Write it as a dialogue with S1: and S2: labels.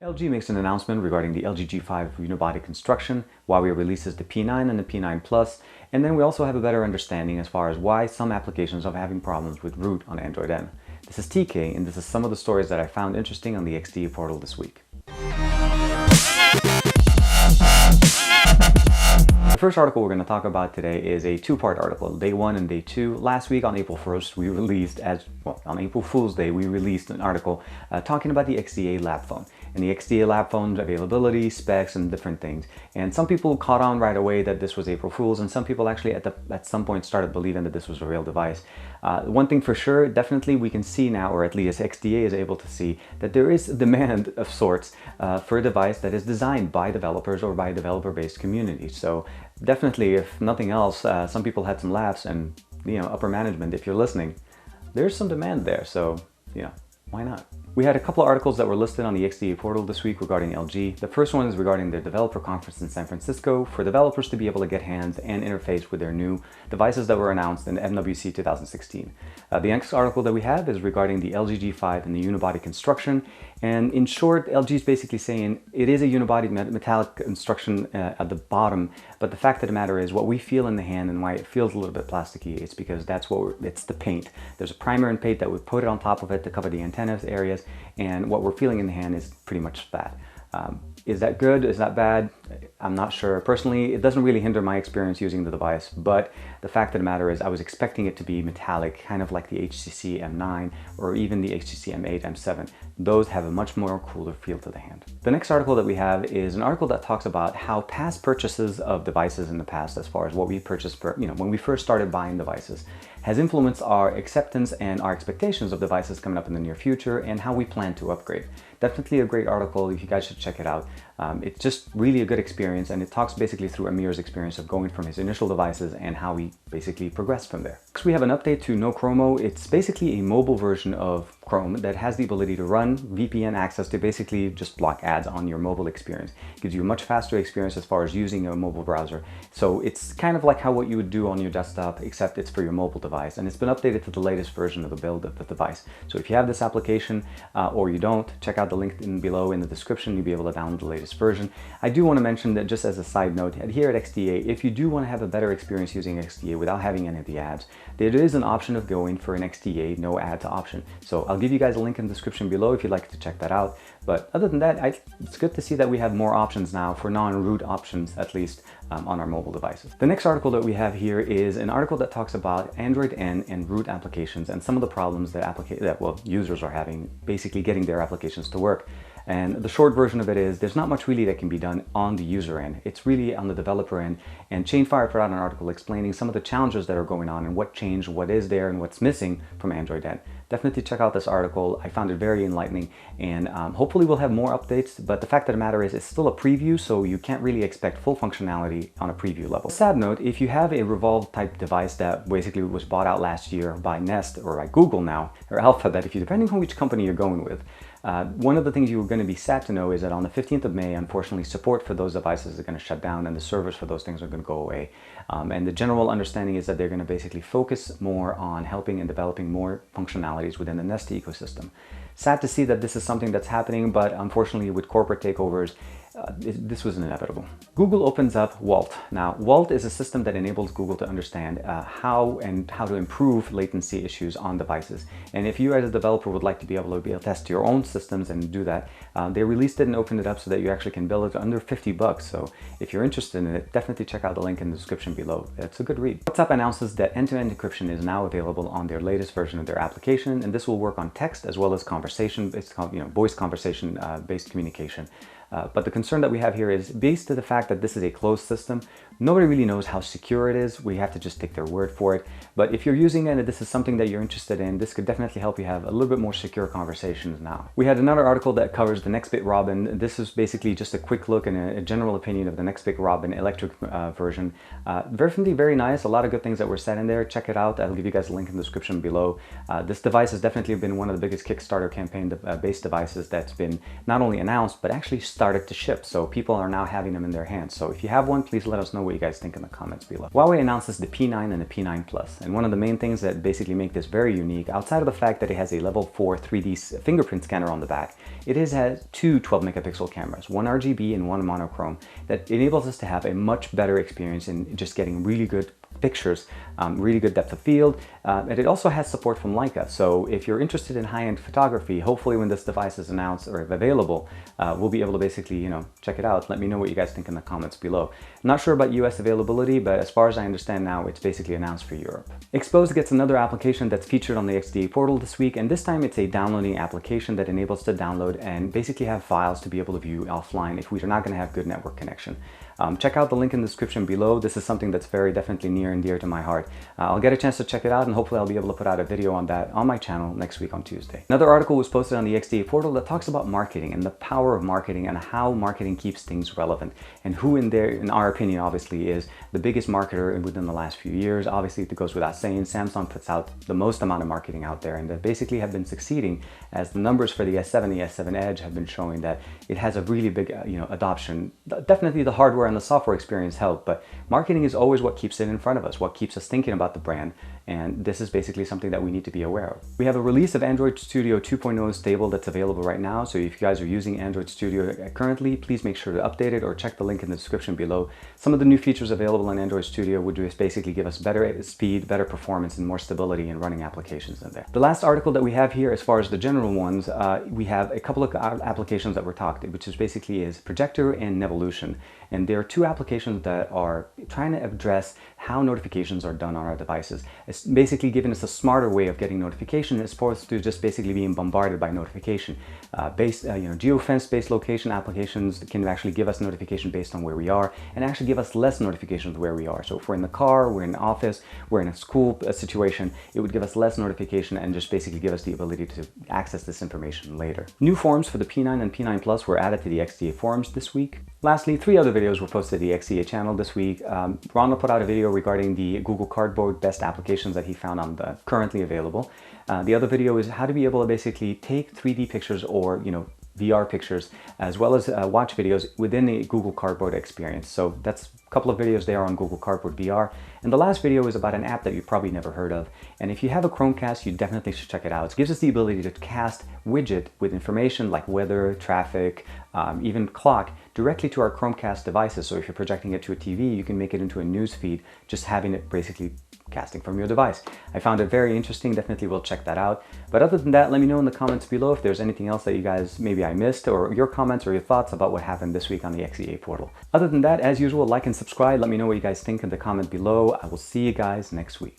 S1: LG makes an announcement regarding the LG G5 unibody construction, Huawei releases the P9 and the P9 Plus, and then we also have a better understanding as far as why some applications are having problems with root on Android N. This is TK, and this is some of the stories that I found interesting on the XDA portal this week. The first article we're going to talk about today is a two-part article, Day 1 and Day 2. Last week on April 1st, we released, on April Fool's Day, we released an article talking about the XDA lab phone and the XDA lab phone's availability, specs, and different things. And some people caught on right away that this was April Fool's, and some people actually at some point started believing that this was a real device. One thing for sure, definitely we can see now, or at least XDA is able to see, that there is a demand of sorts for a device that is designed by developers or by a developer-based community. So definitely, if nothing else, some people had some laughs, and upper management, if you're listening, there's some demand there. So why not? We had a couple of articles that were listed on the XDA portal this week regarding LG. The first one is regarding their developer conference in San Francisco for developers to be able to get hands and interface with their new devices that were announced in MWC 2016. The next article that we have is regarding the LG G5 and the unibody construction. And in short, LG is basically saying it is a unibody metallic construction at the bottom, but the fact of the matter is what we feel in the hand and why it feels a little bit plasticky, it's because it's the paint. There's a primer and paint that we put it on top of it to cover the antennas areas, and what we're feeling in the hand is pretty much that. Is that good? Is that bad? I'm not sure. Personally, it doesn't really hinder my experience using the device, but the fact of the matter is I was expecting it to be metallic, kind of like the HTC M9 or even the HTC M8, M7. Those have a much more cooler feel to the hand. The next article that we have is an article that talks about how past purchases of devices in the past, as far as what we purchased when we first started buying devices, has influenced our acceptance and our expectations of devices coming up in the near future and how we plan to upgrade. Definitely a great article. You guys should check it out. It's just really a good experience, and it talks basically through Amir's experience of going from his initial devices and how we basically progressed from there. Next, we have an update to No Chromo. It's basically a mobile version of Chrome that has the ability to run VPN access to basically just block ads on your mobile experience. It gives you a much faster experience as far as using a mobile browser. So it's kind of like what you would do on your desktop, except it's for your mobile device, and it's been updated to the latest version of the build of the device. So if you have this application or you don't, check out the link below in the description. You'll be able to download the latest version. I do want to mention that, just as a side note, here at XDA, if you do want to have a better experience using XDA without having any of the ads, there is an option of going for an XDA no ads option. So I'll give you guys a link in the description below if you'd like to check that out. But other than that, it's good to see that we have more options now for non-root options, at least on our mobile devices. The next article that we have here is an article that talks about Android N and root applications and some of the problems that users are having basically getting their applications to work. And the short version of it is there's not much really that can be done on the user end. It's really on the developer end. And Chainfire put out an article explaining some of the challenges that are going on and what changed, what is there, and what's missing from Android N. Definitely check out this article. I found it very enlightening, and hopefully we'll have more updates, but the fact of the matter is it's still a preview, so you can't really expect full functionality on a preview level. Sad note, if you have a Revolve type device that basically was bought out last year by Nest or by Google now, or Alphabet, depending on which company you're going with, one of the things you're going to be sad to know is that on the 15th of May, unfortunately, support for those devices is going to shut down and the servers for those things are going to go away. And the general understanding is that they're going to basically focus more on helping and developing more functionalities within the Nest ecosystem. Sad to see that this is something that's happening, but unfortunately with corporate takeovers, this was inevitable. Google opens up Vault. Now, Vault is a system that enables Google to understand how to improve latency issues on devices. And if you as a developer would like to be able to test your own systems and do that, they released it and opened it up so that you actually can build it under 50 bucks. So if you're interested in it, definitely check out the link in the description below. It's a good read. WhatsApp announces that end-to-end encryption is now available on their latest version of their application, and this will work on text as well as conversation, voice conversation based communication. But the concern that we have here is based to the fact that this is a closed system. Nobody really knows how secure it is. We have to just take their word for it. But if you're using it and this is something that you're interested in, this could definitely help you have a little bit more secure conversations now. We had another article that covers the Nextbit Robin. This is basically just a quick look and a general opinion of the Nextbit Robin electric version. Definitely very nice. A lot of good things that were said in there. Check it out. I'll give you guys a link in the description below. This device has definitely been one of the biggest Kickstarter campaign based devices that's been not only announced, but actually started started to ship. So people are now having them in their hands. So if you have one, please let us know what you guys think in the comments below. Huawei announces the P9 and the P9 Plus. And one of the main things that basically make this very unique, outside of the fact that it has a level 4 3D fingerprint scanner on the back, it has two 12 megapixel cameras, one RGB and one monochrome, that enables us to have a much better experience in just getting really good pictures, really good depth of field, and it also has support from Leica. So if you're interested in high-end photography, hopefully when this device is announced or available, we'll be able to basically, check it out. Let me know what you guys think in the comments below. I'm not sure about US availability, but as far as I understand now, it's basically announced for Europe. Exposed gets another application that's featured on the XDA portal this week, and this time it's a downloading application that enables to download and basically have files to be able to view offline if we are not going to have good network connection. Check out the link in the description below. This is something that's very definitely near and dear to my heart. I'll get a chance to check it out, and hopefully I'll be able to put out a video on that on my channel next week on Tuesday. Another article was posted on the XDA portal that talks about marketing and the power of marketing and how marketing keeps things relevant, and who in our opinion, obviously, is the biggest marketer within the last few years. Obviously, it goes without saying, Samsung puts out the most amount of marketing out there, and they basically have been succeeding, as the numbers for the S7, the S7 Edge have been showing that it has a really big adoption. Definitely the hardware and the software experience help, but marketing is always what keeps it in front of us, what keeps us thinking about the brand, and this is basically something that we need to be aware of. We have a release of Android Studio 2.0 stable that's available right now, so if you guys are using Android Studio currently, please make sure to update it or check the link in the description below. Some of the new features available on Android Studio would just basically give us better speed, better performance, and more stability in running applications in there. The last article that we have here, as far as the general ones, we have a couple of applications that were talked, which is basically Projector and Nevolution. And there are two applications that are trying to address how notifications are done on our devices. It's basically giving us a smarter way of getting notification as opposed to just basically being bombarded by notification. Geofence-based location applications can actually give us notification based on where we are, and actually give us less notifications where we are. So if we're in the car, we're in the office, we're in a school situation, it would give us less notification and just basically give us the ability to access this information later. New forums for the P9 and P9 Plus were added to the XDA forums this week. Lastly, 3 other videos were posted to the XDA channel this week. Ronald put out a video regarding the Google Cardboard best applications that he found on the currently available. The other video is how to be able to basically take 3D pictures or VR pictures, as well as watch videos within the Google Cardboard experience. So that's a couple of videos there on Google Cardboard VR. And the last video is about an app that you've probably never heard of. And if you have a Chromecast, you definitely should check it out. It gives us the ability to cast widget with information like weather, traffic, even clock directly to our Chromecast devices. So if you're projecting it to a TV, you can make it into a news feed, just having it basically casting from your device. I found it very interesting. Definitely will check that out. But other than that, let me know in the comments below if there's anything else that you guys maybe I missed, or your comments or your thoughts about what happened this week on the XDA portal. Other than that, as usual, like and subscribe. Let me know what you guys think in the comment below. I will see you guys next week.